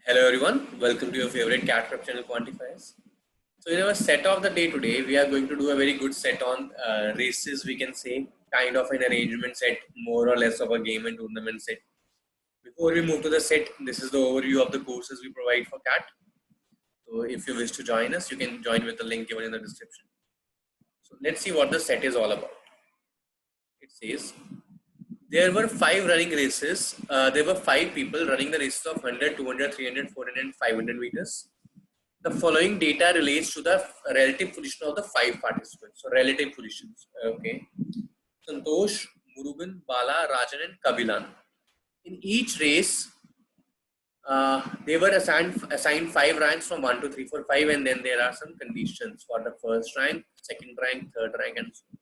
Hello everyone, welcome to your favorite cat prep channel Quantifiers. So in our set of the day today, we are going to do a very good set on races, we can say, kind of an arrangement set, more or less of a game and tournament set. Before we move to the set, this is the overview of the courses we provide for cat. So if you wish to join us, you can join with the link given in the description. So let's see what the set is all about. It says, there were 5 running races. There were 5 people running the races of 100, 200, 300, 400 and 500 meters. The following data relates to the relative position of the 5 participants. So relative positions. Okay. Santosh, Murugan, Bala, Rajan, and Kabilan. In each race, they were assigned 5 ranks from 1 to 3, 4, 5, and then there are some conditions for the first rank, second rank, third rank, and so on.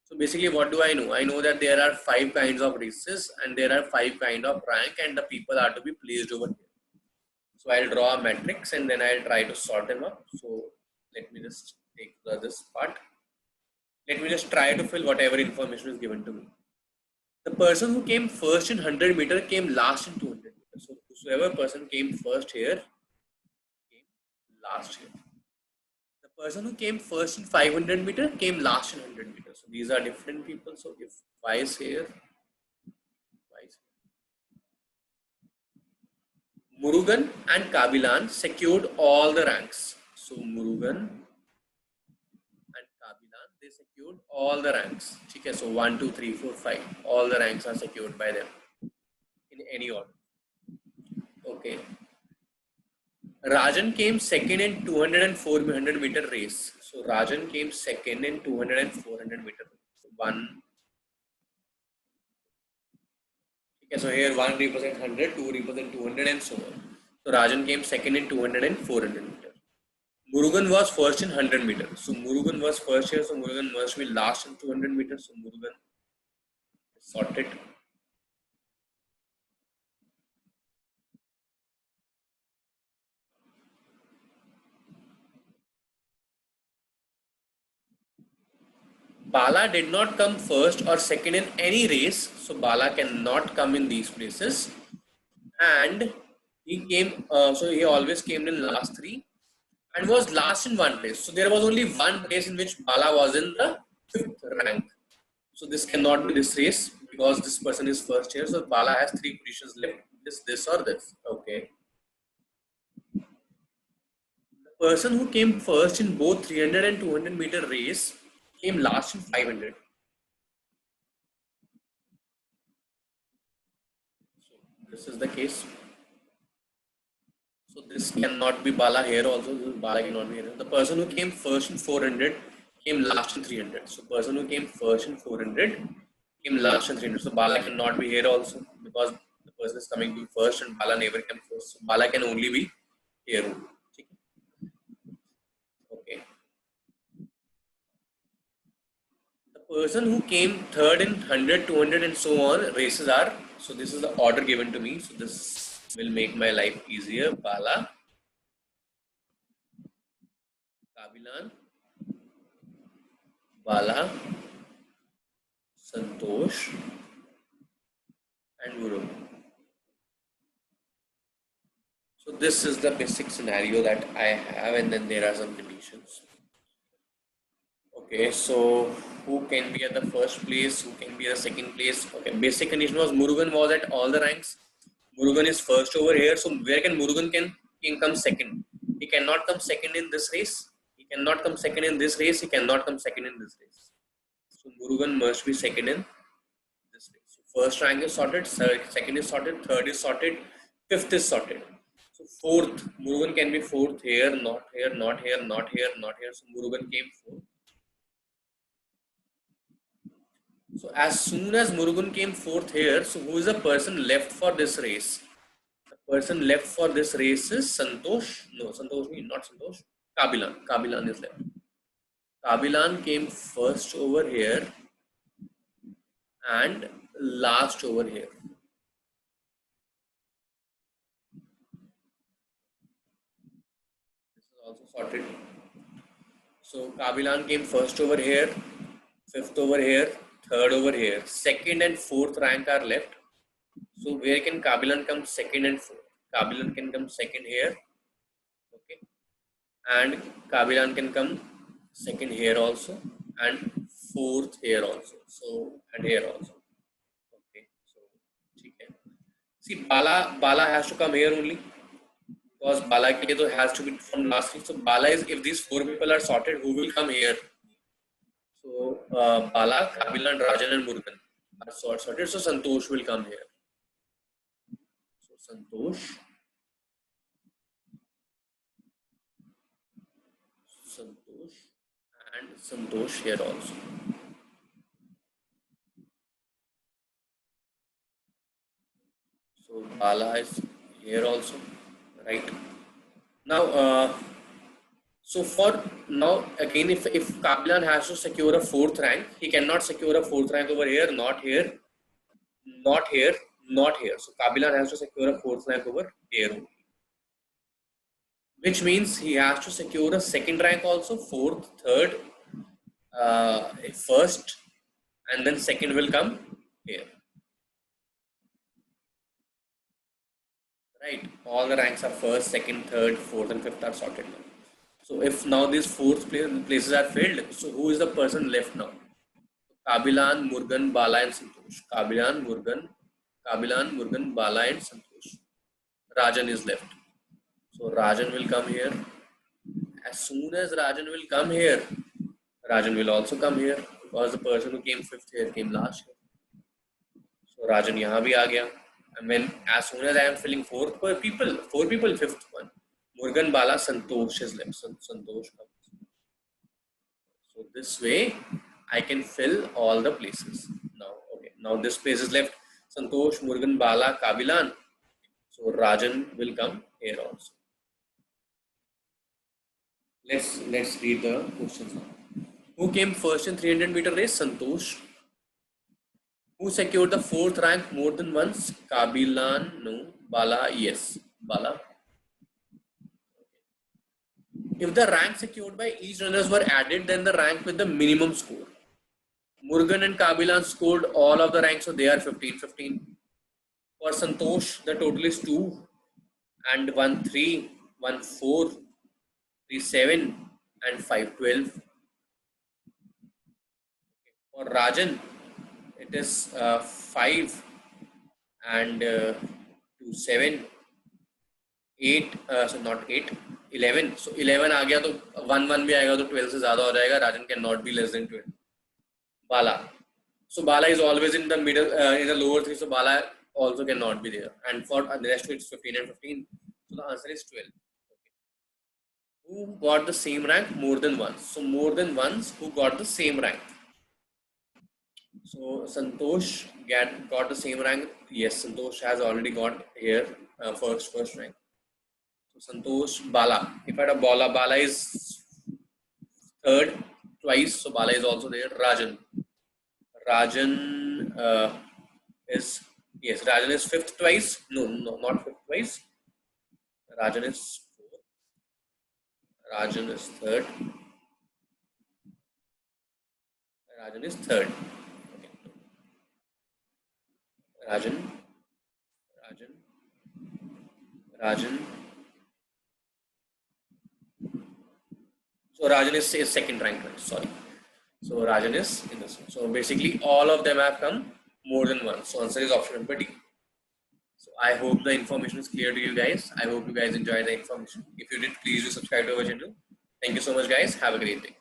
So basically, what do I know? I know that there are 5 kinds of races and there are 5 kind of rank, and the people are to be placed over here. So I'll draw a matrix and then I'll try to sort them up. So let me just take this part. Let me just try to fill whatever information is given to me. The person who came first in 100 meter came last in 200 meters. So whoever person came first here came last here. The person who came first in 500 meter came last in 100 meters. So these are different people. So if Y is here, Y is here. Murugan and Kabilan secured all the ranks. So Murugan and Kabilan, they secured all the ranks. Okay, so 1, 2, 3, 4, 5. All the ranks are secured by them in any order. Okay. Rajan came second in 200 and 400 meter race. So Rajan came second in 200 and 400 meter. So 1. Okay, so here 1 represents 100, 2 represents 200 and so on. So Rajan came second in 200 and 400 meter. Murugan was first in 100 meters. So Murugan was first here. So Murugan must be last in 200 meters. So Murugan is sorted. Bala did not come first or second in any race, so Bala cannot come in these places. And he came, so he always came in last 3 and was last in one race. So there was only one race in which Bala was in the 5th rank. So this cannot be this race because this person is first here. So Bala has 3 positions left: this, or this. Okay. The person who came first in both 300 and 200 meter race came last in 500. This is the case. So this cannot be Bala here also. Bala cannot be here. The person who came first in 400 came last in 300. So person who came first in 400 came last in 300. So Bala cannot be here also because the person is coming to first and Bala never came first. So Bala can only be here. Okay. The person who came third in 100, 200 and so on races are, so this is the order given to me. So this will make my life easier. Bala, Kabilan, Bala, Santosh, and Murugan. So this is the basic scenario that I have, and then there are some conditions. Okay, so who can be at the first place? Who can be at the second place? Okay, basic condition was Murugan was at all the ranks. Murugan is first over here. So where can Murugan can come second? He cannot come second in this race. He cannot come second in this race. He cannot come second in this race. So Murugan must be second in this race. So first rank is sorted. Second is sorted. Third is sorted. Fifth is sorted. So fourth, Murugan can be fourth here, not here, not here, not here, not here. So Murugan came fourth. So as soon as Murugan came fourth here, so who is the person left for this race? The person left for this race is Santosh. No, Santosh means not Santosh. Kabilan. Kabilan is left. Kabilan came first over here and last over here. This is also sorted. So Kabilan came first over here, fifth over here, third over here. Second and fourth rank are left. So where can Kabilan come second and fourth? Kabilan can come second here. Okay, and Kabilan can come second here also, and fourth here also. So and here also. Okay, so okay. See, Bala has to come here only because Bala ke liye to has to be from last week. So Bala is, if these four people are sorted, who will come here? So Bala, Kabilan, Rajan, and Murugan are sorted. So Santosh will come here. So Santosh and Santosh here also. So Bala is here also, right? Now, so for now again, if Kabilan has to secure a fourth rank, he cannot secure a fourth rank over here, not here, not here, not here. So Kabilan has to secure a fourth rank over here only, which means he has to secure a second rank also, fourth, third, first, and then second will come here. Right, all the ranks are first, second, third, fourth, and fifth are sorted now. So if now these fourth places are filled, so who is the person left now? Kabilan, Murugan, Bala, and Santosh. Kabilan, Murugan, Bala, and Santosh. Rajan is left. So Rajan will come here. As soon as Rajan will come here, Rajan will also come here because the person who came fifth here came last here. So Rajan यहाँ भी आ गया. And when as soon as I am filling four people, fifth one, Murugan, Bala, Santosh is left. Santosh comes. So this way, I can fill all the places. Now, okay. Now this place is left. Santosh, Murugan, Bala, Kabilan. So Rajan will come here also. Let's read the questions now. Who came first in 300-meter race? Santosh. Who secured the fourth rank more than once? Kabilan. No. Bala. Yes. Bala. If the rank secured by each runners were added, then the rank with the minimum score. Murugan and Kabilan scored all of the ranks, so they are 15-15. For Santosh, the total is 2 and 1 3, 1 4, 3 7, and 5 12. For Rajan, it is 5 and 2 7, 8, so not 8, 11. So 11 आ गया तो 1 1 भी आएगा तो 12 से ज़्यादा हो जाएगा. Rajan cannot be less than 12. Bala. So Bala is always in the middle, in the lower 3. So Bala also cannot be there. And for the rest, it's 15 and 15. So the answer is 12. Okay. Who got the same rank more than once? So more than once, who got the same rank? So Santosh got the same rank. Yes, Santosh has already got here first rank. So Santosh, Bala. If I had a Bala is third twice. So Bala is also there. Rajan is, yes, Rajan is fifth twice. No, not fifth twice. Rajan is fourth. Rajan is third. Rajan is third. Okay. Rajan. So Rajan is second rank. Sorry. So Rajan is in this one. So basically all of them have come more than once. So answer is option number D. So I hope the information is clear to you guys. I hope you guys enjoy the information. If you did, please do subscribe to our channel. Thank you so much guys. Have a great day.